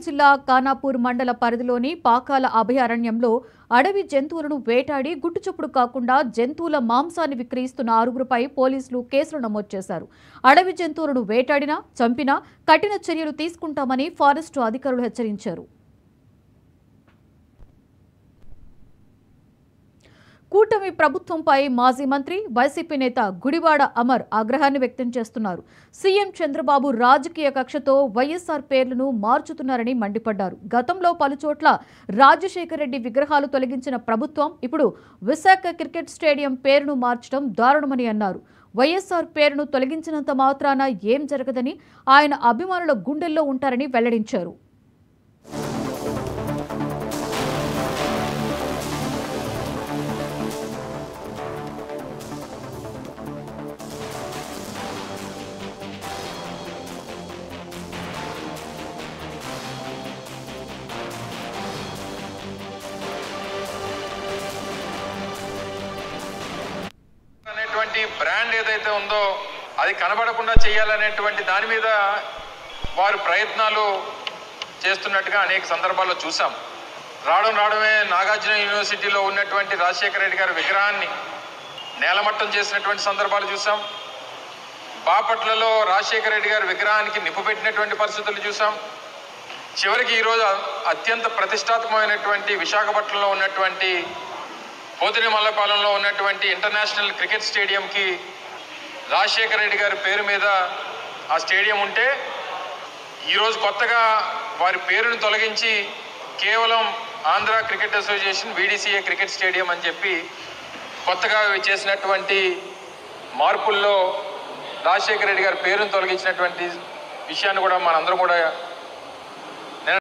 జిల్లా ఖానాపూర్ మండల పరిధిలోని పాకాల అభయారణ్యంలో అడవి జంతువులను వేటాడి గుట్టుచప్పుడు కాకుండా జంతువుల మాంసాన్ని విక్రయిస్తున్న ఆరుగురుపై పోలీసులు కేసులు నమోదు చేశారు. అడవి జంతువులను వేటాడినా, చంపినా కఠిన చర్యలు తీసుకుంటామని ఫారెస్టు అధికారులు హెచ్చరించారు. కూటమి ప్రభుత్వంపై మాజీ మంత్రి వైసీపీ నేత గుడివాడ అమర్ ఆగ్రహాన్ని వ్యక్తం చేస్తున్నారు. సీఎం చంద్రబాబు రాజకీయ కక్షతో వైఎస్ఆర్ పేర్లను మార్చుతున్నారని మండిపడ్డారు. గతంలో పలుచోట్ల రాజశేఖర రెడ్డి విగ్రహాలు తొలగించిన ప్రభుత్వం ఇప్పుడు విశాఖ క్రికెట్ స్టేడియం పేరును మార్చడం దారుణమని అన్నారు. వైఎస్ఆర్ పేరును తొలగించినంత మాత్రాన ఏం జరగదని, ఆయన అభిమానుల గుండెల్లో ఉంటారని వెల్లడించారు. బ్రాండ్ ఏదైతే ఉందో అది కనబడకుండా చేయాలనేటువంటి దాని మీద వారు ప్రయత్నాలు చేస్తున్నట్టుగా అనేక సందర్భాల్లో చూసాం. రావడమే నాగార్జున యూనివర్సిటీలో ఉన్నటువంటి రాజశేఖర రెడ్డి గారి విగ్రహాన్ని నేలమట్టం చేసినటువంటి సందర్భాలు చూసాం. బాపట్లలో రాజశేఖర రెడ్డి గారి విగ్రహానికి నిప్పు పెట్టినటువంటి పరిస్థితులు చూసాం. చివరికి ఈరోజు అత్యంత ప్రతిష్టాత్మకమైనటువంటి విశాఖపట్నంలో ఉన్నటువంటి పోతిని మల్లపాలెంలో ఉన్నటువంటి ఇంటర్నేషనల్ క్రికెట్ స్టేడియంకి రాజశేఖర రెడ్డి గారి పేరు మీద ఆ స్టేడియం ఉంటే ఈరోజు కొత్తగా వారి పేరును తొలగించి కేవలం Andhra cricket association VDCA cricket stadium అని చెప్పి కొత్తగా చేసినటువంటి మార్పుల్లో రాజశేఖర రెడ్డి గారి పేరును తొలగించినటువంటి విషయాన్ని కూడా మనందరం కూడా